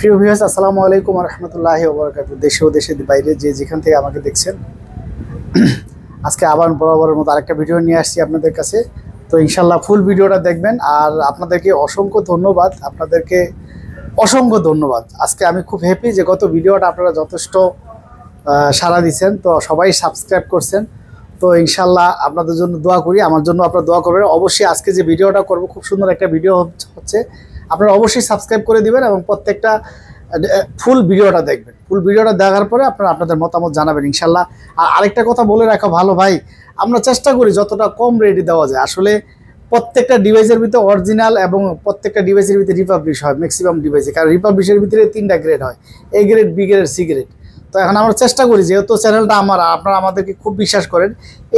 প্রিয় ভিউয়ার্স, আসসালামু আলাইকুম ওয়া রাহমাতুল্লাহি ওয়া বারাকাতুহু। দেশে ও দেশের বাইরে যে যেখান থেকে আমাকে দেখছেন, আজকে আবার বরাবরের মতো আরেকটা ভিডিও নিয়ে আসছি আপনাদের কাছে। তো ইনশাল্লাহ ফুল ভিডিওটা দেখবেন। আর আপনাদেরকে অসংখ্য ধন্যবাদ, অসংখ্য ধন্যবাদ। আজকে আমি খুব হ্যাপি যে গত ভিডিওটা আপনারা যথেষ্ট সাড়া দিচ্ছেন, তো সবাই সাবস্ক্রাইব করছেন। তো ইনশাল্লাহ আপনাদের জন্য দোয়া করি, আমার জন্য আপনারা দোয়া করবেন। অবশ্যই আজকে যে ভিডিওটা করব খুব সুন্দর একটা ভিডিও হচ্ছে, আপনারা অবশ্যই সাবস্ক্রাইব করে দিবেন এবং প্রত্যেকটা ফুল ভিডিওটা দেখবেন। ফুল ভিডিওটা দেখার পরে আপনারা আপনাদের মতামত জানাবেন ইনশাল্লাহ। আর আরেকটা কথা বলে রাখা ভালো ভাই, আমরা চেষ্টা করি যতটা কম রেটে দেওয়া যায়। আসলে প্রত্যেকটা ডিভাইসের ভিতরে অরিজিনাল এবং প্রত্যেকটা ডিভাইসের ভিতরে রিপাবলিশ হয় ম্যাক্সিমাম ডিভাইসে, কারণ রিপাবলিশের ভিতরে 3টা গ্রেড হয়, A grade, B grade, C grade. তো এখন আমরা চেষ্টা করি, যেহেতু চ্যানেলটা আমার, আপনারা আমাদেরকে খুব বিশ্বাস করেন,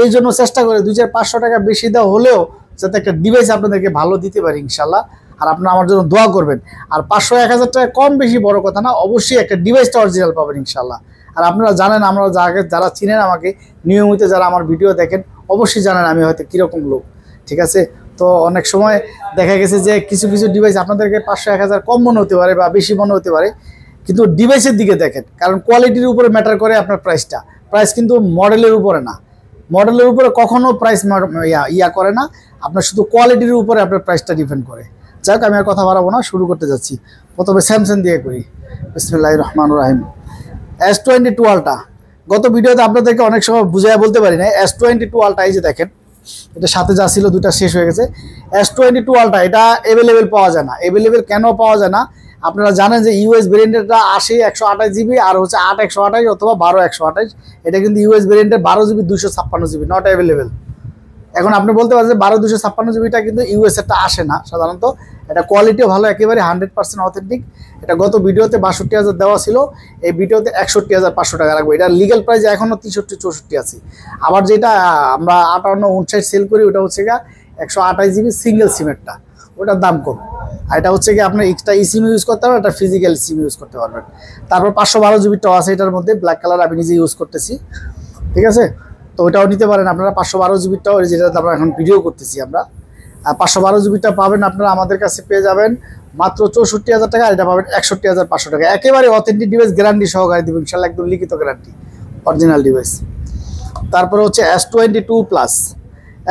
এই জন্য চেষ্টা করে 2500 টাকা বেশি দেওয়া হলেও যাতে একটা ডিভাইস আপনাদেরকে ভালো দিতে পারি ইনশাল্লাহ। আর আপনারা আমার জন্য দোয়া করবেন। আর 500-1000 টাকা কম বেশি বড় কথা না, অবশ্যই একটা ডিভাইসটা অরিজিনাল পাবেন ইনশাল্লাহ। আর আপনারা জানেন, আমরা যারা চিনেন আমাকে নিয়মিত, যারা আমার ভিডিও দেখেন, অবশ্যই জানেন আমি হয়তো কীরকম লোক, ঠিক আছে। তো অনেক সময় দেখা গেছে যে কিছু কিছু ডিভাইস আপনাদেরকে 500-1000 কম মনে হতে পারে বা বেশি মনে হতে পারে, কিন্তু ডিভাইসের দিকে দেখেন, কারণ কোয়ালিটির উপরে ম্যাটার করে আপনার প্রাইসটা। প্রাইস কিন্তু মডেলের উপরে না, মডেলের উপরে কখনো প্রাইস করে না, আপনার শুধু কোয়ালিটির উপরে আপনার প্রাইসটা ডিপেন্ড করে। যাক, আমি আর কথা বাড়াবো না, শুরু করতে যাচ্ছি। প্রথমে স্যামসাং দিয়ে করি। বিসমিল্লাহির রহমানির রহিম। S22 আলট্রা, গত ভিডিওতে আপনাদেরকে অনেক সময় বুঝাইয়া বলতে পারি না। S22 আলট্রা, এই যে দেখেন, এটা সাথে যা ছিল দুটা শেষ হয়ে গেছে। S22 আলট্রা এটা অ্যাভেলেবেল পাওয়া যায় না। অ্যাভেলেবেল কেন পাওয়া যায় না? আপনারা জানেন যে ইউএস ভেরিয়েন্টেরটা আসে 128 জিবি, আর হচ্ছে 8 128 অথবা 12 128। এটা কিন্তু ইউএস ভেরিয়েন্টের 12 জিবি 256 জিবি, নট অ্যাভেলেবেল। এখন আপনি বলতে পারেন যে 12 256 জিবিটা কিন্তু ইউএস এরটা আসে না সাধারণত। এটা কোয়ালিটিও ভালো, একেবারে 100% অথেন্টিক। এটা গত ভিডিওতে 62,000 দেওয়া ছিল, এই ভিডিওতে 61,500 টাকা রাখবো। এটা লিগ্যাল প্রাইস এখনও 63-64 আছে। আবার যেটা আমরা 58-59 সেল করি, ওটা হচ্ছে গিয়ে 128 জিবি সিঙ্গেল সিমেরটা, ওটার দাম কম। আর এটা হচ্ছে কি আপনার এক্সট্রা সিম ইউজ করতে পারবেন, এটা ফিজিক্যাল সিম ইউজ করতে পারবেন। তারপর 512 জিবিটাও আছে এটার মধ্যে, ব্ল্যাক কালার, আমি নিজে ইউজ করতেছি, ঠিক আছে। তো ওটাও নিতে পারেন আপনারা। 512 জিবিটাও, যেটাতে আমরা এখন ভিডিও করতেছি আমরা, 512 জিবিটা পাবেন আপনারা আমাদের কাছে পেয়ে যাবেন মাত্র 64,000 টাকা। এটা পাবেন 61,500 টাকা। একেবারে অথেন্টিক ডিভাইস, গ্যারান্টি সহকারে দেবেন ইনশাল্লাহ, একদম লিখিত গ্যারান্টি, অরিজিনাল ডিভাইস। তারপরে হচ্ছে S22 প্লাস।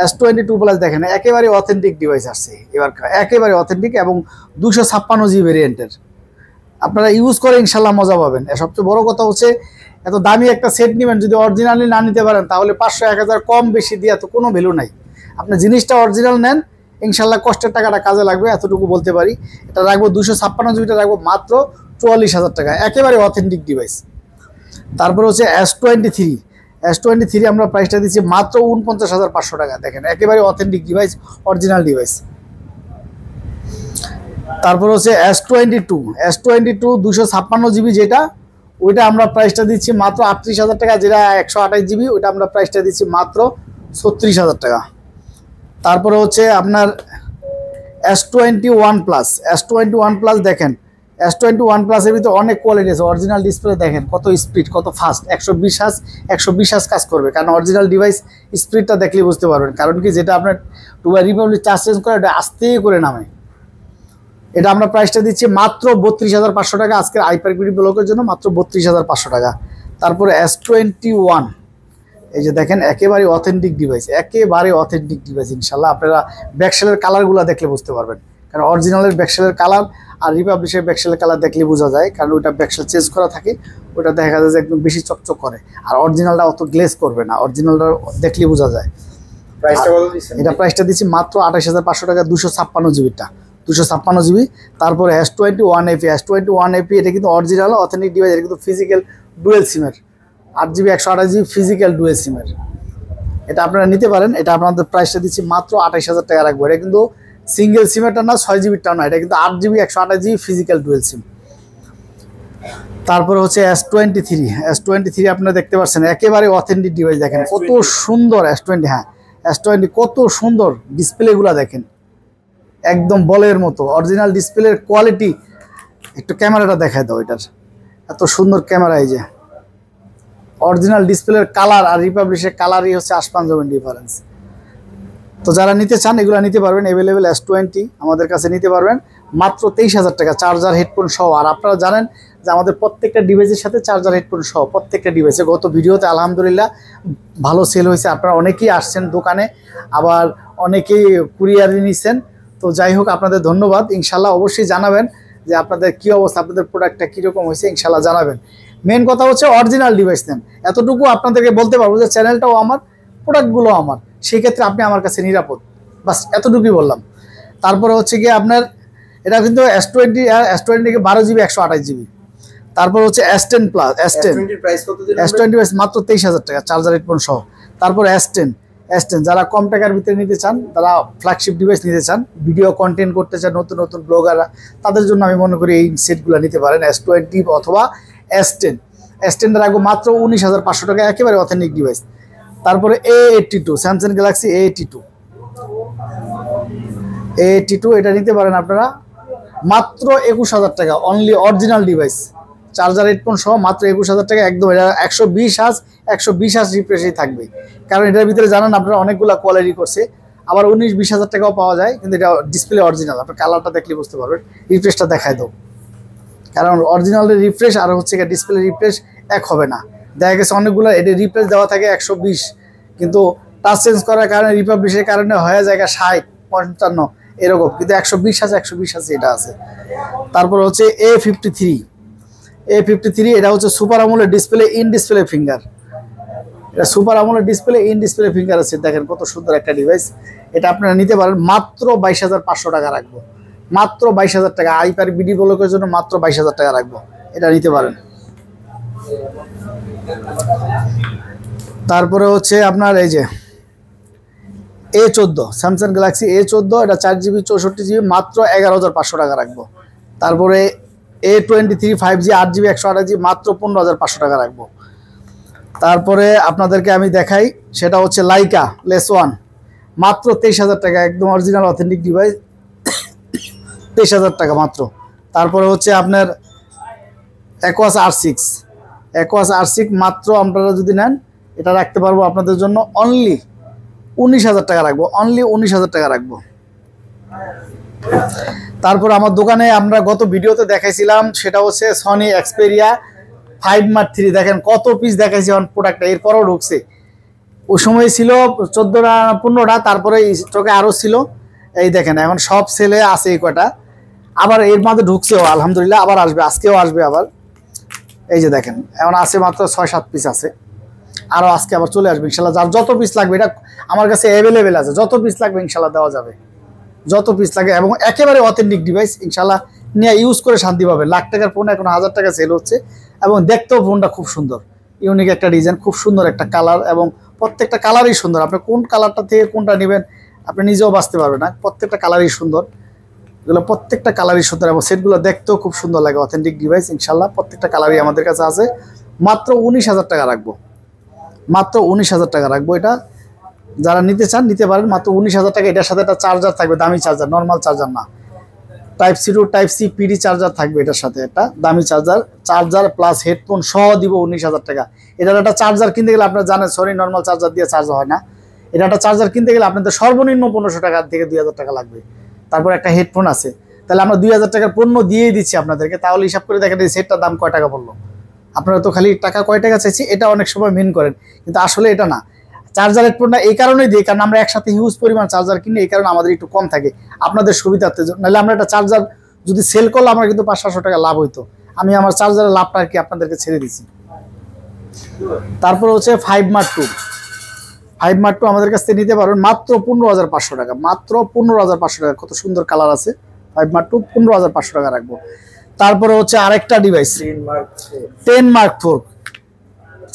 S22 প্লাস দেখেন, একেবারে অথেন্টিক ডিভাইস আসছে এবার, একেবারে অথেন্টিক এবং 256 জিবি ভেরিয়েন্টের। আপনারা ইউজ করে ইনশাল্লাহ মজা পাবেন। সবচেয়ে বড় কথা হচ্ছে, এত দামি একটা সেট নেবেন, যদি অরিজিনালি না নিতে পারেন তাহলে 500-1000 কম বেশি দিয়ে তো কোনো ভ্যালু নাই। আপনি জিনিসটা অরিজিনাল নেন, ইনশাল্লাহ কষ্টের টাকাটা কাজে লাগবে, এতটুকু বলতে পারি। এটা রাখবো 256 জিবিটা রাখবো মাত্র 44,000 টাকা, একেবারে অথেন্টিক ডিভাইস। তারপর হচ্ছে S23 আমরা প্রাইসটা দিচ্ছি মাত্র 49,500 টাকা। দেখেন, একেবারে অথেন্টিক ডিভাইস, অরিজিনাল ডিভাইস। তারপর হচ্ছে S22 256 জিবি যেটা, ওইটা আমরা প্রাইসটা দিচ্ছি মাত্র 38,000 টাকা। যেটা 128 জিবি, ওইটা আমরা প্রাইসটা দিচ্ছি মাত্র 36,000 টাকা। তারপরে হচ্ছে আপনার S21 প্লাস দেখেন, S21 প্লাসের ভিতরে অনেক কোয়ালিটি আছে। অরিজিনাল ডিসপ্লে দেখেন কত স্পিড, কত ফাস্ট, 120 হার্জ কাজ করবে। কারণ অরিজিনাল ডিভাইস স্পিডটা দেখলে বুঝতে পারবেন। কারণ কি, যেটা আপনার টুবাই রিপাবলিক চার্জ চেঞ্জ করে, এটা আস্তে করে নামে। এটা আমরা প্রাইসটা দিচ্ছি মাত্র 32,500 টাকা আজকের আইপারবিডি ব্লকের জন্য, মাত্র 32,500 টাকা। তারপরে S21, এই যে দেখেন, একেবারে অথেন্টিক ডিভাইস, একেবারে অথেন্টিক ডিভাইস ইনশাল্লাহ। আপনারা ব্যাকশেলের কালারগুলো দেখলে বুঝতে পারবেন, কারণ অরিজিনালের ব্যাকশেলের কালার আর রিপাবলিশের ব্যাকশেলের কালার দেখলে বোঝা যায়, কারণ ওইটা ব্যাকশেল চেঞ্জ করা থাকে, ওটা দেখা যায় যে একদম বেশি চকচক করে। আর অরিজিনালটা অত গ্লেজ করবে না, অরিজিনালটা দেখলে বোঝা যায়। এটা প্রাইসটা দিচ্ছি মাত্র 28,500 টাকা, 256 জিবিটা, 256 জিবি। তারপরে S21 AP, এটা কিন্তু অরিজিনাল অথেন্টিক ডিভাইস। এটা কিন্তু ফিজিক্যাল ডুয়েল সিমের, 8 জিবি 128 জিবি ফিজিক্যাল ডুয়েল সিমের। এটা আপনারা নিতে পারেন। এটা আপনাদের প্রাইসটা দিচ্ছি মাত্র 28,000 টাকা রাখবো। এটা কিন্তু সিঙ্গেল সিমেরটা না, 6 জিবিরটা না, এটা কিন্তু 8 জিবি 128 জিবি ফিজিক্যাল ডুয়েল সিম। তারপরে হচ্ছে S23 আপনারা দেখতে পাচ্ছেন, একেবারে অথেন্টিক ডিভাইস। দেখেন কত সুন্দর S20 কত সুন্দর ডিসপ্লেগুলো দেখেন, একদম বলের মতো অরিজিনাল ডিসপ্লের কোয়ালিটি। একটু ক্যামেরাটা দেখায় দাও, এটার এত সুন্দর ক্যামেরা। এই যে অরিজিনাল ডিসপ্লের কালার আর রিপাবলিশের কালারই হচ্ছে আসমান জমিন ডিফারেন্স। তো যারা নিতে চান এগুলো নিতে পারবেন, অ্যাভেলেবেল S20 আমাদের কাছে নিতে পারবেন মাত্র 23,000 টাকা চার্জার হেডফোন সহ। আর আপনারা জানেন যে আমাদের প্রত্যেকটা ডিভাইসের সাথে চার্জার হেডফোন সহ প্রত্যেকটা ডিভাইসে গত ভিডিওতে আলহামদুলিল্লাহ ভালো সেল হয়েছে। আপনারা অনেকেই আসছেন দোকানে, আবার অনেকেই কুরিয়ারে নিচ্ছেন। তো যাই হোক, আপনাদের ধন্যবাদ। ইনশাল্লাহ অবশ্যই জানাবেন যে আপনাদের কী অবস্থা, আপনাদের প্রোডাক্টটা কীরকম হয়েছে, ইনশাল্লাহ জানাবেন। মেন কথা হচ্ছে অরিজিনাল ডিভাইস নেন, এতটুকু আপনাদেরকে বলতে পারবো যে চ্যানেলটাও আমার, প্রোডাক্টগুলো আমার, সেই ক্ষেত্রে আপনি আমার কাছে নিরাপদ, বাস এতটুকুই বললাম। তারপরে হচ্ছে গিয়ে আপনার এটা কিন্তু S20 12GB 128GB। তারপর হচ্ছে S10 প্লাস, S20 মাত্র 23,000 টাকা চার্জার হেডফোন সহ। তারপর S10 যারা কম টাকার ভিতরে নিতে চান, তারা ফ্ল্যাগশিপ ডিভাইস নিতে চান, ভিডিও কন্টেন্ট করতে চান, নতুন নতুন ব্লগাররা, তাদের জন্য আমি মনে করি এই সেটগুলো নিতে পারেন, S20 অথবা S10 রাখবো মাত্র 19,500 টাকা, একেবারে অথেন্টিক ডিভাইস। তারপরে A82 স্যামসাং গ্যালাক্সি A82 এটা নিতে পারেন আপনারা মাত্র 21,000 টাকা, only original device charger headphone সহ মাত্র 21,000 টাকা। একদম এটা 120 রিফ্রেশই থাকবে, কারণ এটার ভিতরে জানেন আপনারা অনেকগুলো কোয়ালিটি করছে, আবার 19-20,000 টাকাও পাওয়া যায়, কিন্তু এটা ডিসপ্লে অরিজিনাল। আপনার কালারটা দেখলে বুঝতে পারবেন। রিফ্রেশটা দেখায় দাও, কারণ অরিজিনালের রিফ্রেশ আর হচ্ছে ডিসপ্লে রিফ্রেশ এক হবে না। দেখা গেছে অনেকগুলো এটা রিফ্রেশ দেওয়া থাকে 120, কিন্তু টাচ চেঞ্জ করার কারণে রিপাবলিশের কারণে হয়ে যায় 60, 55 এরকম, কিন্তু 120 আছে এটা আছে। তারপর হচ্ছে A53 এটা হচ্ছে super AMOLED display, in display finger. এটা super AMOLED display, in display finger আছে, দেখেন কত সুন্দর একটা ডিভাইস। এটা আপনারা নিতে পারেন মাত্র 22,500 টাকা রাখবো, মাত্র 22,000 টাকা। আইপার বিডি ব্লকের জন্য মাত্র 22,000 টাকা রাখবো, এটা নিতে পারেন। তারপরে হচ্ছে আপনার এই যে A14 স্যামসাং গ্যালাক্সি A14, এটা 4GB 64GB মাত্র 11,500 টাকা রাখবো। তারপরে A23 5G 8GB 128GB মাত্র 15,500 টাকা রাখবো। তারপরে আপনাদেরকে আমি দেখাই, সেটা হচ্ছে লাইকা লেস ওয়ান, মাত্র 23,000 টাকা, একদম অরিজিনাল অথেন্টিক ডিভাইস, 23,000 টাকা মাত্র। তারপরে হচ্ছে আপনার অ্যাকোয়াস R6 মাত্র আপনারা যদি নেন এটা রাখতে পারবো আপনাদের জন্য অনলি 19,000 টাকা রাখবো, অনলি 19,000 টাকা রাখবো। তারপর আমার দোকানে আমরা গত ভিডিওতে দেখাইছিলাম, সেটা হচ্ছে সনি এক্সপেরিয়া 5 Mark 3, দেখেন কত পিস দেখাইছি অন প্রোডাক্টটা, এরপরও ঢুকছে। ওই সময় ছিল 14টা-15টা, তারপরে স্টকে আরও ছিল, এই দেখেন এখন সব সেলে আছে এই কটা, আবার এর মধ্যে ঢুকছেও আলহামদুলিল্লাহ, আবার আসবে, আজকেও আসবে আবার। এই যে দেখেন এখন আছে মাত্র 6-7 পিস আছে, আরও আজকে আবার চলে আসবে ইনশাল্লাহ। যার যত পিস লাগবে এটা আমার কাছে অ্যাভেলেবেল আছে, যত পিস লাগবে ইনশাল্লাহ দেওয়া যাবে, যত পিস লাগে। এবং একেবারে অথেন্টিক ডিভাইস, ইনশাল্লাহ নিয়ে ইউজ করে শান্তি পাবে। লাখ টাকার ফোন এখন 1,000 টাকা সেল হচ্ছে, এবং দেখতেও ফোনটা খুব সুন্দর, ইউনিক একটা ডিজাইন, খুব সুন্দর একটা কালার, এবং প্রত্যেকটা কালারই সুন্দর। আপনি কোন কালারটা থেকে কোনটা নেবেন আপনি নিজেও বাঁচতে পারবেন না, প্রত্যেকটা কালারই সুন্দর, এগুলো প্রত্যেকটা কালারই সুন্দর, এবং সেটগুলো দেখতেও খুব সুন্দর লাগে। অথেন্টিক ডিভাইস ইনশাল্লাহ প্রত্যেকটা কালারই আমাদের কাছে আছে। মাত্র 19,000 টাকা রাখবো, মাত্র 19,000 টাকা রাখবো। এটা যারা নিতে চান নিতে পারেন, মাত্র 19,000 টাকা। এটার সাথে একটা চার্জার থাকবে, দামি চার্জার, নর্মাল চার্জার না, Type-C to Type-C PD charger থাকবে এটার সাথে, একটা দামি চার্জার প্লাস হেডফোন সহ দিব 19,000 টাকা। এটার একটা চার্জার কিনতে গেলে আপনারা জানেন সরি নর্মাল চার্জার দিয়ে চার্জ হয় না, এটা একটা চার্জার কিনতে গেলে আপনাদের সর্বনিম্ন 1,500 টাকা থেকে 2,000 টাকা লাগবে। তারপর একটা হেডফোন আছে, তাহলে আমরা 2,000 টাকার পণ্য দিয়েই দিচ্ছি আপনাদেরকে। তাহলে হিসাব করে দেখেন এই সেটটার দাম কয় টাকা বললো, আপনারা তো খালি টাকা কয় টাকা চাইছি এটা অনেক সময় মিন করেন, কিন্তু আসলে এটা না। চার্জার হেডফোনটা এই কারণেই দিই, কারণ আমরা একসাথে হিউজ পরিমাণ চার্জার কিনি, এই কারণে আমাদের একটু কম থাকে আপনাদের সুবিধার্থে। নাহলে আমরা একটা চার্জার যদি সেল করলে আমরা কিন্তু 500-600 টাকা লাভ হইতো, আমি আমার চার্জারের লাভটা আর কি আপনাদেরকে ছেড়ে দিচ্ছি। তারপর হচ্ছে 5 Mark 2 আমাদের কাছ থেকে নিতে পারবেন মাত্র 15,500 টাকা, মাত্র 15,500 টাকা। কত সুন্দর কালার আছে, 5 Mark 2 15,500 টাকা রাখবো। তারপরে হচ্ছে আরেকটা ডিভাইস 10 Mark 4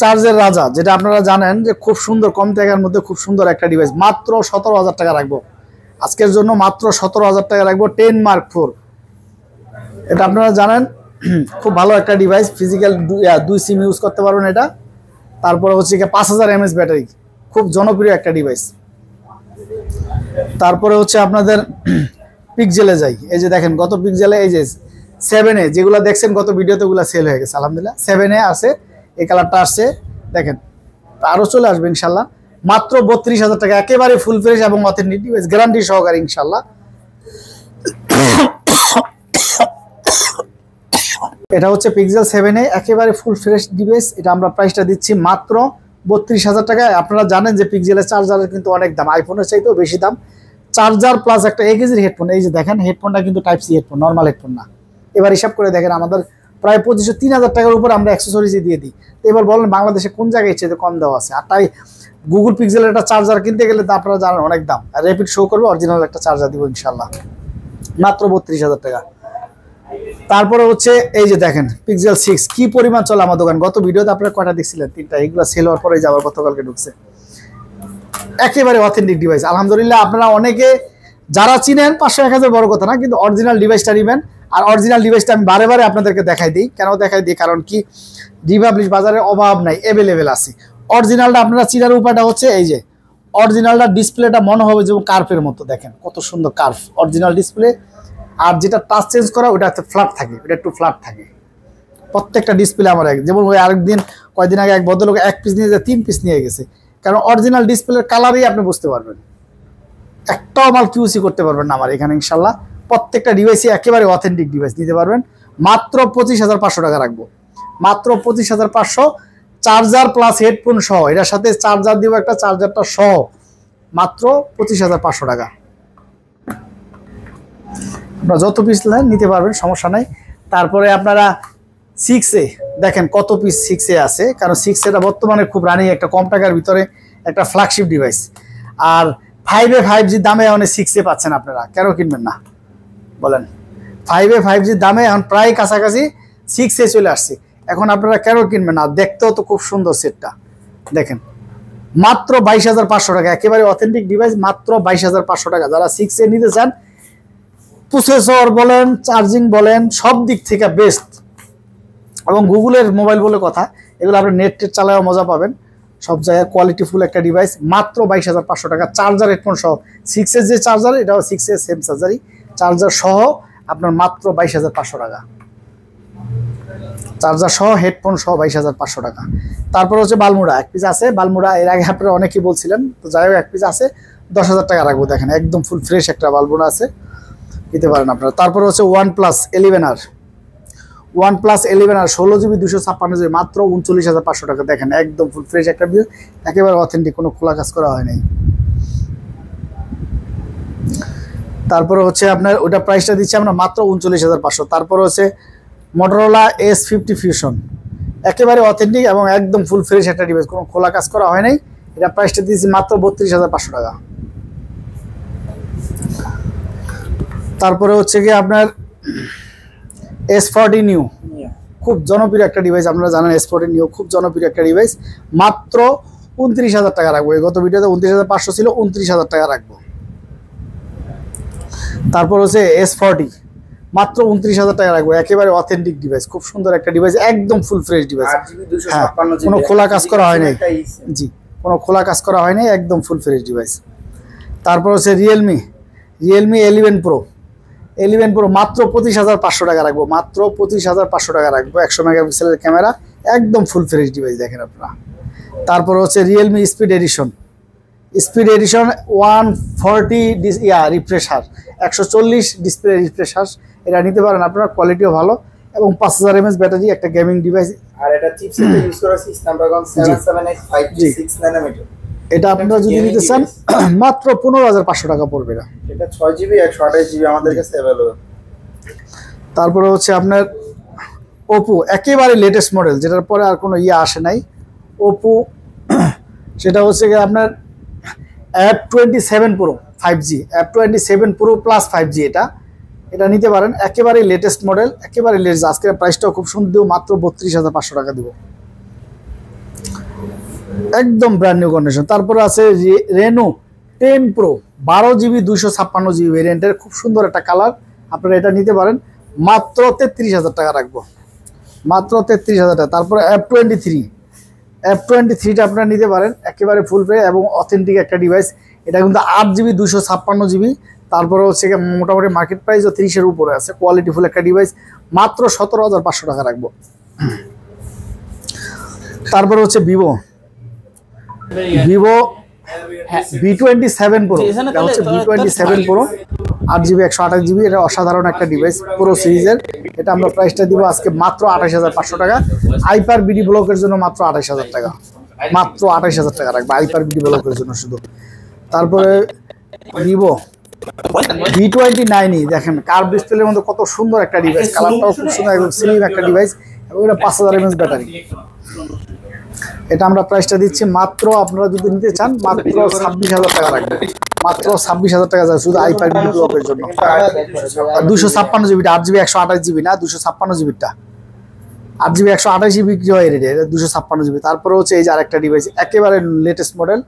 চার্জের রাজা, যেটা আপনারা জানেন যে খুব সুন্দর, কম টাকার মধ্যে খুব সুন্দর একটা ডিভাইস, মাত্র 17,000 টাকা রাখবো আজকের জন্য, মাত্র 17,000 টাকা রাখবো। 10 Mark 4 এটা আপনারা জানেন খুব ভালো একটা ডিভাইস, ফিজিক্যাল 2 সিম ইউজ করতে পারবেন এটা। তারপরে হচ্ছে 5000 mAh ব্যাটারি, খুব জনপ্রিয় একটা ডিভাইস। তারপরে হচ্ছে আপনাদের পিক্সেলে যাই, এই যে দেখেন গত পিক্সেলে এই যে 7A যেগুলো দেখছেন গত ভিডিওতে ওগুলো সেল হয়ে গেছে আলহামদুলিল্লাহ। 7A আছে, এই কালারটা আসছে দেখেন, আরও চলে আসবে ইনশাল্লাহ। মাত্র 32,000 টাকা, একেবারে ফুল ফ্রেশ এবং অথেন্টিক ডিভাইস, গ্যারান্টি সহকারে ইনশাল্লাহ। এটা হচ্ছে পিক্সেল 7a একেবারে ফুল ফ্রেশ ডিভাইস। এটা আমরা প্রাইসটা দিচ্ছি মাত্র 32,000 টাকায়। আপনারা জানেন যে পিক্সেলের চার্জারের কিন্তু অনেক দাম, আইফোনের চাইতেও বেশি দাম। চার্জার প্লাস একটা 1 কেজির হেডফোন, এই যে দেখেন হেডফোনটা কিন্তু type C headphone, normal headphone না। এবার হিসাব করে দেখেন আমাদের প্রায় 3,000 টাকার উপর আমরা অ্যাক্সেসরিজ দিয়ে দিই। তো এবার বলেন বাংলাদেশে কোন জায়গায় ইচ্ছে কম দেওয়া আছে? আর তাই গুগল পিক্সেলের একটা চার্জার কিনতে গেলে তো আপনারা জানেন অনেক দাম, আর র্যাপিড শো করবে, অরিজিনাল একটা চার্জার দিব ইনশাল্লাহ মাত্র 32,000 টাকা। তারপরে হচ্ছে এই যে দেখেন পিক্সেল 6 কি পরিমাণ চলে আমার দোকান। গত ভিডিওতে আপনারা কয়টা দেখছিলেন? 3টা। এগুলো সেল হওয়ার পরে যাবার গতকালকে ঢুকছে। একেবারে অথেন্টিক ডিভাইস আলহামদুলিল্লাহ। আপনারা অনেকে যারা চিনেন 500-1000 বড় কথা না, কিন্তু অরিজিনাল ডিভাইসটা নেবেন। আর অরিজিনাল ডিভাইসটা আমি বারে বারে আপনাদেরকে দেখাই দিই। কেন দেখাই দিই? কারণ কি রিপাবলিশ বাজারে অভাব নাই, অ্যাভেলেবেল আছে। অরিজিনালটা আপনারা চিনার উপায়টা হচ্ছে এই যে অরিজিনালটা ডিসপ্লেটা মনে হবে যেমন কার্ভের মতো, দেখেন কত সুন্দর কার্ভ অরিজিনাল ডিসপ্লে। আর যেটা টাচ চেঞ্জ করা ওটা হচ্ছে ফ্ল্যাট থাকে, ওটা একটু ফ্ল্যাট থাকে প্রত্যেকটা ডিসপ্লে। আমার যেমন ওই আরেকদিন কয়েকদিন আগে এক ভদ্রলোক 1 পিস নিয়ে যায় 3 পিস নিয়ে গেছে, কারণ অরিজিনাল ডিসপ্লের কালারই আপনি বুঝতে পারবেন। একটাও মাল কিউসি করতে পারবেন না আমার এখানে ইনশাল্লাহ। প্রত্যেকটা ডিভাইসই একেবারে অথেন্টিক ডিভাইস নিতে পারবেন। মাত্র 25,500 টাকা রাখবো, মাত্র 25,500। চার্জার প্লাস হেডফোন সহ, এটার সাথে চার্জার দিব একটা, চার্জারটা সহ মাত্র 25,500 টাকা। আপনারা যত পিস নেন নিতে পারবেন, সমস্যা নাই। তারপরে আপনারা 6A দেখেন কত পিস 6A আছে, কারণ 6Aটা বর্তমানে খুব রানিং একটা কম টাকার ভিতরে একটা ফ্ল্যাগশিপ ডিভাইস। আর 5A 5G দামে এখন 6A পাচ্ছেন আপনারা, কেন কিনবেন না বলেন? 5A 5G দামে এখন প্রায় কাছাকাছি 6A চলে আসছে, এখন আপনারা কেন কিনবেন না? দেখতেও তো খুব সুন্দর সেটটা দেখেন, মাত্র 22,500 টাকা। একেবারে অথেন্টিক ডিভাইস মাত্র 22,500 টাকা। যারা 6A নিতে চান, প্রসেসর বলেন, চার্জিং বলেন, সব দিক থেকে বেস্ট। এবং গুগলের মোবাইল বলে কথা, এগুলো আপনি নেট চালায়ও মজা পাবেন, সব জায়গায় কোয়ালিটিফুল একটা ডিভাইস মাত্র 22,500 টাকা। চার্জার হেডফোন সহ 6A যে চার্জার, এটাও 6A সেম চার্জারই, চার্জার সহ আপনার মাত্র 22,500 টাকা। চার্জার সহ হেডফোন সহ 22,500 টাকা। তারপর হচ্ছে বালমুড়া 1 পিস আছে। বালমুড়া এর আগে আপনারা অনেকেই বলছিলেন, তো যাই হোক 1 পিস আছে, 10,000 টাকা রাখবো। দেখেন একদম ফুল ফ্রেশ একটা বালমুড়া আছে, দিতে পারেন আপনারা। তারপর হচ্ছে OnePlus 11R, OnePlus 11R 16GB 256GB মাত্র 39,500 টাকা। দেখেন একদম ফুল ফ্রেশ একটা ভিউ, একেবারে অথেন্টিক, কোনো খোলা কাজ করা হয় নাই। তারপরে হচ্ছে আপনার ওটা প্রাইসটা দিচ্ছি আমরা মাত্র 39,500। তারপর হচ্ছে Motorola S50 Fusion, একেবারে অথেন্টিক এবং একদম ফুল ফ্রেশ একটা ডিভাইস, কোনো খোলা কাজ করা হয় নাই। এটা প্রাইসটা দিচ্ছি মাত্র 32,500 টাকা। তারপরে হচ্ছে কি আপনার S40 নিউ, খুব জনপ্রিয় একটা ডিভাইস, আপনারা জানেন S40 নিউ খুব জনপ্রিয় একটা ডিভাইস, মাত্র 29,000 টাকা রাখবো। গত ভিডিওতে 29,500 ছিল, 29,000 টাকা রাখবো। তারপর হচ্ছে S40 মাত্র 29,000 টাকা রাখবো, একেবারে অথেন্টিক ডিভাইস, খুব সুন্দর একটা ডিভাইস, একদম ফুল ফ্রেশ ডিভাইস, কোনো খোলা কাজ করা হয় নাই। জি, কোনো খোলা কাজ করা হয়নি, একদম ফুল ফ্রেশ ডিভাইস। তারপর হচ্ছে রিয়েলমি 11 Pro মাত্র 25,500 টাকা রাখবো, মাত্র 25,500 টাকা রাখবো। 100 মেগাপিক্সেলের ক্যামেরা, একদম ফুল ফ্রেশ ডিভাইস দেখেন আপনারা। তারপর হচ্ছে Realme speed addition 140 refresher, 140 display refresher, এটা নিতে পারেন আপনারা, কোয়ালিটিও ভালো এবং 5000 mAh ব্যাটারি, একটা গেমিং ডিভাইস। আর এটা চিপসেট ইউজ করা আছে Snapdragon 778 5G 6 nanometer। এটা আপনারা যদি নিতে চান মাত্র 15,500 টাকা পড়বে। এটা 6GB 128GB আমাদের কাছে अवेलेबल। তারপরে হচ্ছে আপনার Oppo একেবারে লেটেস্ট মডেল, যেটার পরে আর কোনো আসে নাই Oppo, সেটা হচ্ছে কি আপনার F27 Pro 5G, F27 Pro plus 5G, এটা নিতে পারেন, একেবারে লেটেস্ট মডেল, একেবারে লেটেস্ট। আজকের প্রাইসটাও খুব সুন্দর, মাত্র 32,500 টাকা দিব, একদম ব্র্যান্ড নিউ কন্ডিশন। তারপরে আছে Reno 10 Pro 12GB 256GB ভেরিয়েন্টের, খুব সুন্দর একটা কালার, আপনারা এটা নিতে পারেন, মাত্র 33,000 টাকা রাখবো, মাত্র 33,000 টাকা। তারপরে F23টা আপনারা নিতে পারেন, একেবারে ফুল ফ্রেশ এবং অথেন্টিক একটা ডিভাইস, এটা কিন্তু 8GB 256GB। তারপরে হচ্ছে মোটামুটি মার্কেট প্রাইসও 30-এর উপরে আছে, কোয়ালিটি ফুল একটা ডিভাইস, মাত্র 17,500 টাকা রাখবো। তারপরে হচ্ছে ভিভো V27 Pro, এটা হচ্ছে V27 Pro 8GB 128GB, এটা অসাধারণ একটা ডিভাইস পুরো সিরিজের। এটা আমরা প্রাইসটা দিব আজকে মাত্র 28500 টাকা। আইপার বিডি ব্লকের জন্য মাত্র 28000 টাকা, মাত্র 28000 টাকা রাখবো আইপার বিডি ব্লকের জন্য শুধু। তারপরে ভিভো V29 দেখেন কার্ভ ডিসপ্লের মধ্যে কত সুন্দর একটা ডিভাইস, কালারটাও খুব সুন্দর, একদম স্লিম একটা ডিভাইস এবং এটা 5000 mAh ব্যাটারি। এটা আমরা প্রাইসটা দিচ্ছি মাত্র, আপনারা যদি নিতে চান মাত্র 26000 টাকা রাখবেন, মাত্র 26000 টাকা যায় শুধু আইপার বিডি ব্লকের জন্য। 256GB, 8GB 128GB না, 256GBটা 8GB 128GB বিক্রি হয় রেটে, এটা 256GB। তারপরে হচ্ছে এই যে আরেকটা ডিভাইস একেবারে latest model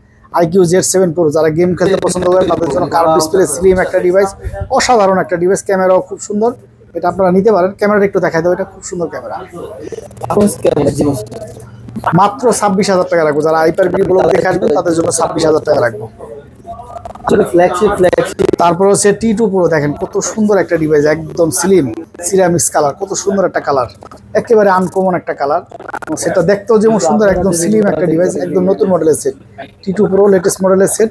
IQ Z7 Pro, যারা গেম খেলতে পছন্দ করেন তাদের জন্য কার্ভ ডিসপ্লে স্লিম একটা ডিভাইস, অসাধারণ একটা ডিভাইস, ক্যামেরাও খুব সুন্দর, এটা আপনারা নিতে পারেন। ক্যামেরাটা একটু দেখাই দেবো, এটা খুব সুন্দর ক্যামেরা। মাত্র 26000 টাকা রাখবো, যারা আইপার বিডি ব্লক দেখে আসবেন তাদের জন্য 26000 টাকা রাখবো। তারপর হচ্ছে T2 Pro, দেখেন কত সুন্দর একটা ডিভাইস, একদম স্লিম সিরামিক্স কালার, কত সুন্দর একটা কালার, একেবারে আনকমন একটা কালার, সেটা দেখতেও যেমন সুন্দর, একদম স্লিম একটা ডিভাইস, একদম নতুন মডেলের সেট। T2 Pro লেটেস্ট মডেলের set,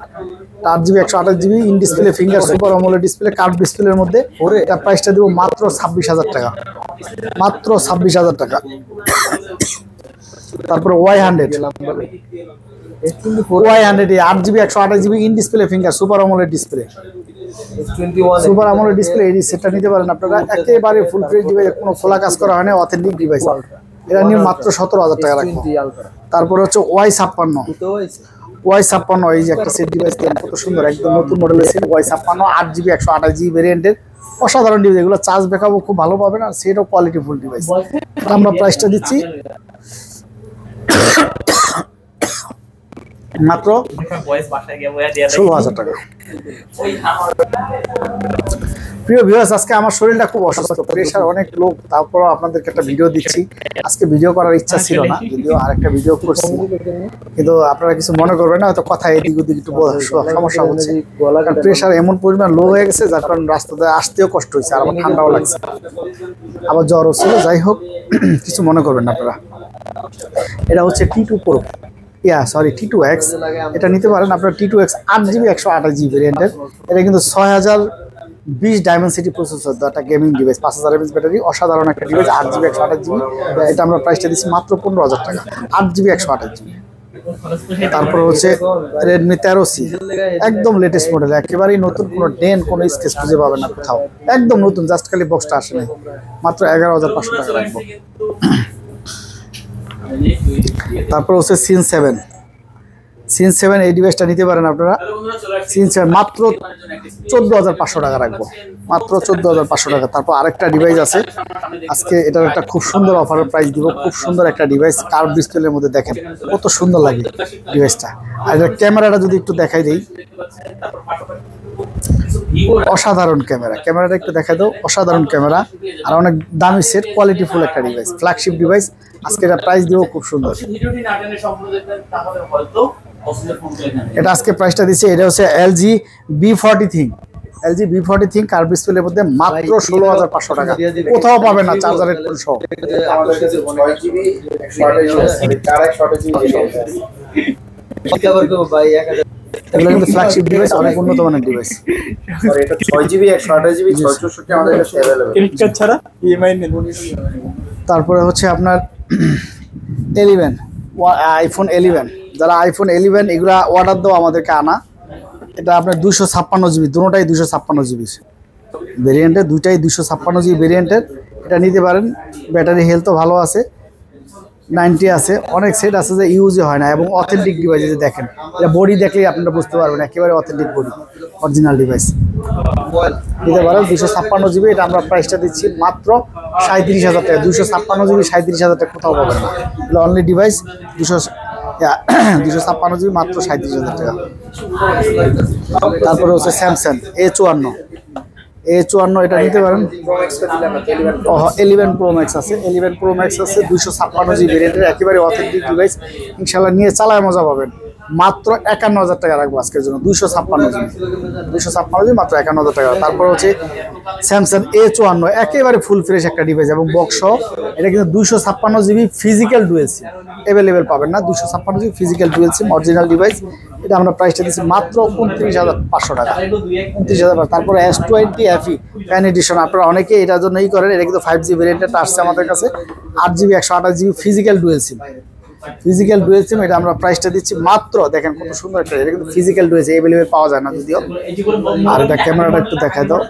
8GB 128GB, in display finger super AMOLED display, curve ডিসপ্লের মধ্যে। এটা প্রাইসটা দেবো মাত্র 26000 টাকা, মাত্র 26000 টাকা। তারপরে Y100 8GB 128GB, in display finger super AMOLED display, super AMOLED display, এই সেটটা নিতে পারেন আপনারা, একেবারে ফুল ফ্রেশ ডিভাইস, কোনো খোলা কাজ করা হয় না, অথেন্টিক ডিভাইস। এটা নিয়ে মাত্র 17000 টাকা রাখবো। তারপরে হচ্ছে Y56, এই যে একটা সেট ডিভাইস, কত সুন্দর, একদম নতুন মডেলের সেট Y56 8GB 128GB ভেরিয়েন্টের, অসাধারণ ডিভাইস, এগুলো চার্জ ব্যাকআপও খুব ভালো পাবেন আর সেটাও কোয়ালিটি ফুল ডিভাইস। আমরা প্রাইসটা দিচ্ছি মাত্র 16000 টাকা। প্রিয় ভিউয়ার্স, আজকে আমার শরীরটা খুব অসুস্থ, প্রেশার অনেক লোক, তারপরও আপনাদেরকে একটা ভিডিও দিচ্ছি। আজকে ভিডিও করার ইচ্ছা ছিল না, যদিও আরেকটা ভিডিও করছি, কিন্তু আপনারা কিছু মনে করবেন না, হয়তো কথা এদিক ওদিক একটু সমস্যা হচ্ছে, কারণ প্রেশার এমন পরিমাণ লো হয়ে গেছে যার কারণে রাস্তাতে আসতেও কষ্ট হয়েছে, আর আমার ঠান্ডাও লাগছে, আবার জ্বরও ছিল। যাই হোক, কিছু মনে করবেন না আপনারা। এটা হচ্ছে T2 Pro, T2X, এটা নিতে পারেন আপনারা। T2X 8GB 128GB ভেরিয়েন্টের, এটা কিন্তু 6020 ডায়মেনসিটি প্রসেসর, একটা গেমিং ডিভাইস, 5000 mAh ব্যাটারি, অসাধারণ একটা ডিভাইস, 8GB 128GB। এটা আমরা প্রাইসটা দিচ্ছি মাত্র 15000 টাকা, 8GB 128GB। তারপর হচ্ছে Redmi 13C, একদম লেটেস্ট মডেল, একেবারেই নতুন, কোনো ডেন কোনো স্কেচ খুঁজে পাবেন না কোথাও, একদম নতুন, জাস্ট খালি বক্সটা আসে নাই, মাত্র 11500 টাকা রাখবো। তারপর হচ্ছে Sin 7, এই ডিভাইসটা নিতে পারেন আপনারা। Sin 7 মাত্র 14500 টাকা রাখবো, মাত্র 14500 টাকা। তারপর আরেকটা ডিভাইস আছে আজকে, এটার একটা খুব সুন্দর অফারের প্রাইস দিব, খুব সুন্দর একটা ডিভাইস, কার্ভ ডিসপ্লের মধ্যে, দেখেন কত সুন্দর লাগে ডিভাইসটা। আর এটার ক্যামেরাটা যদি একটু দেখাই দিই, অসাধারণ ক্যামেরাটা একটু দেখাই দাও, অসাধারণ ক্যামেরা, আর অনেক দামি সেট, কোয়ালিটি ফুল একটা ডিভাইস, ফ্ল্যাগশিপ ডিভাইস। আজকে এটা প্রাইস দিব খুব সুন্দর, এটা আজকে প্রাইসটা দিচ্ছে, এটা হচ্ছে LG B40 Think কার্ভ ডিসপ্লের মধ্যে, মাত্র 16500 টাকা, কোথাও পাবেন না চার্জার হেডফোন সহ। এগুলো কিন্তু ফ্ল্যাগশিপ ডিভাইস, অনেক উন্নত মানের ডিভাইস। এটা 6GB 128GB 664 আমাদের কাছে अवेलेबल, ক্রেডিট কার্ড ছাড়া EMI নেন। তারপরে হচ্ছে আপনার iPhone 11, যারা iPhone 11 এগুলা অর্ডার দাও আমাদেরকে আনা, এটা আপনার 256GB, দুটোটাই 256GB ভেরিয়েন্টের, দুইটাই 256GB ভেরিয়েন্টের। এটা নিতে পারেন, ব্যাটারি হেলথও ভালো আছে, 90 আছে, অনেক সেট আছে যে ইউজই হয় না, এবং অথেন্টিক ডিভাইস, যে দেখেন এটা বডি দেখলেই আপনারা বুঝতে পারবেন, একেবারে অথেন্টিক বডি, অরিজিনাল ডিভাইস নিতে পারেন। 256GB, এটা আমরা প্রাইসটা দিচ্ছি মাত্র 37000 টাকা, 256GB 37000 টাকা, কোথাও পাবেন না, এটা অনলি ডিভাইস 256GB মাত্র 37000 টাকা। তারপরে হচ্ছে স্যামসাং A54, এটা নিতে পারেন। 11 Pro Max আছে, 256GB ভেরিয়েন্টের, একেবারে অথেন্টিক ডিভাইস, ইনশাল্লাহ নিয়ে চালায় মজা পাবেন, মাত্র 51,000 টাকা রাখবো আজকের জন্য। 256 জিবি মাত্র 51,000 টাকা। তারপর হচ্ছে স্যামসাং A54 একেবারে ফুল ফ্রেশ একটা ডিভাইস এবং বক্স, এটা কিন্তু 256 জিবি ফিজিক্যাল ডুয়েল সিম অ্যাভেলেবেল পাবেন না। 256 জিবি ফিজিক্যাল ডুয়েল সিম অরিজিনাল ডিভাইস, এটা আমরা প্রাইসটা দিচ্ছি মাত্র 29,500 টাকা। 29,000। তারপরে S20 FE ফ্যান এডিশন, আপনারা অনেকে এটার জন্য করেন, এটা কিন্তু 5G ভেরিয়েন্টটা আসছে আমাদের কাছে, 8GB 128GB ফিজিক্যাল ডুয়েল সিম। এটা আমরা প্রাইসটা দিচ্ছি মাত্র, দেখেন কত সুন্দর একটা, এটা কিন্তু ফিজিক্যাল ডুয়েল সিম অ্যাভেলেবেল পাওয়া যায় না যদিও। আর এটা ক্যামেরাটা একটু দেখায় দাও,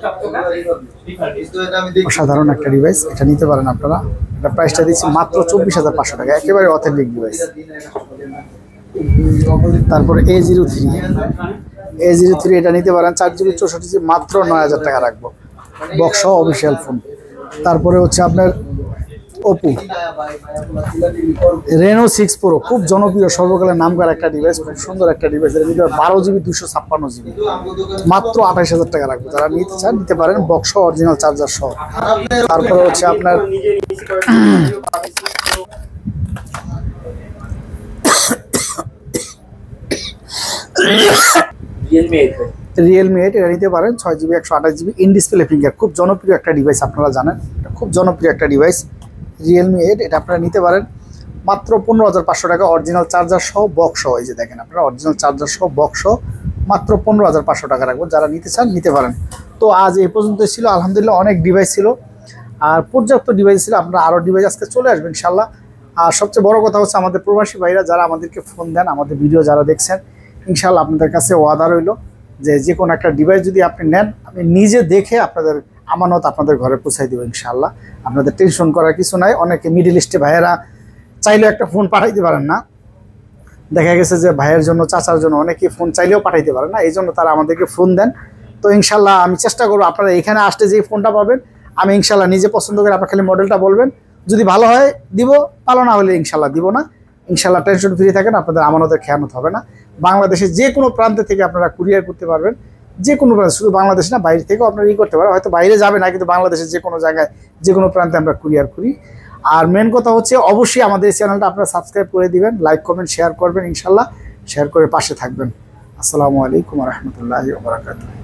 অসাধারণ একটা ডিভাইস, এটা নিতে পারেন আপনারা। এটা প্রাইসটা দিচ্ছি মাত্র 24,500 টাকা, একেবারে অথেন্টিক ডিভাইস। তারপরে A03 এটা নিতে পারেন, 4GB 64GB মাত্র 9,000 টাকা রাখবো, বক্স অফিসিয়াল ফোন। তারপরে হচ্ছে আপনার ওপো Reno 6 Pro, খুব জনপ্রিয় সর্বকালের নামকরা একটা ডিভাইস, খুব সুন্দর একটা ডিভাইস। এটা নিতে 12GB 256GB মাত্র 28,000 টাকা রাখবো, যারা নিতে চান নিতে পারেন, বক্স অরিজিনাল চার্জার সহ। তারপরে হচ্ছে আপনার Realme 8 এটা নিতে পারেন, 6GB 128GB in display finger, খুব জনপ্রিয় একটা ডিভাইস, আপনারা জানেন এটা খুব জনপ্রিয় একটা ডিভাইস। Realme 8 এটা আপনারা নিতে পারেন মাত্র 15,500 টাকা, অরিজিনাল চার্জার সহ বক্স সহ। এই যে দেখেন আপনারা অরিজিনাল চার্জার সহ বক্স সহ মাত্র 15,500 টাকা রাখবো, যারা নিতে চান নিতে পারেন। তো আজ এই পর্যন্ত ছিল, আলহামদুলিল্লাহ অনেক ডিভাইস ছিল আর পর্যাপ্ত ডিভাইস ছিল, আপনারা আরও ডিভাইস আজকে চলে আসবেন ইনশাল্লাহ। আর সবচেয়ে বড় কথা হচ্ছে আমাদের প্রবাসী ভাইরা যারা আমাদেরকে ফোন দেন, আমাদের ভিডিও যারা দেখছেন, ইনশাল্লাহ আপনাদের কাছে ওয়াদা রইল যে কোনো একটা ডিভাইস যদি আপনি নেন, আমি নিজে দেখে আপনাদের আমানত আপনাদের ঘরে পৌঁছাই দেবো ইনশাআল্লাহ। আপনাদের টেনশন করার কিছু নাই। অনেকে মিডল ইস্টে ভাইয়েরা চাইলেও একটা ফোন পাঠাইতে পারেন না, দেখা গেছে যে ভাইয়ের জন্য চাচার জন্য অনেকে ফোন চাইলেও পাঠাইতে পারেন না, এই জন্য তারা আমাদেরকে ফোন দেন। তো ইনশাআল্লাহ আমি চেষ্টা করবো আপনারা এখানে আসলে যে ফোনটা পাবেন আমি ইনশাআল্লাহ নিজে পছন্দ করে, আপনার খালি মডেলটা বলবেন, যদি ভালো হয় দিব, ভালো না হলে ইনশাআল্লাহ দিব না। ইনশাআল্লাহ টেনশন ফ্রি থাকেন, আপনাদের আমানতের খেয়ানত হবে না। বাংলাদেশের যে কোনো প্রান্ত থেকে আপনারা কুরিয়ার করতে পারবেন, যে কোনো প্রান্ত, শুধু বাংলাদেশ না বাইরে থেকেও আপনারা করতে পারেন, হয়তো বাইরে যাবে না কিন্তু বাংলাদেশের যে কোনো জায়গায় যে কোনো প্রান্তে আমরা কুরিয়ার করি। আর মেন কথা হচ্ছে অবশ্যই আমাদের এই চ্যানেলটা আপনারা সাবস্ক্রাইব করে দিবেন, লাইক কমেন্ট শেয়ার করবেন, ইনশাআল্লাহ শেয়ার করে পাশে থাকবেন। আসসালামু আলাইকুম ওয়া রাহমাতুল্লাহি ওয়া বারাকাতুহু।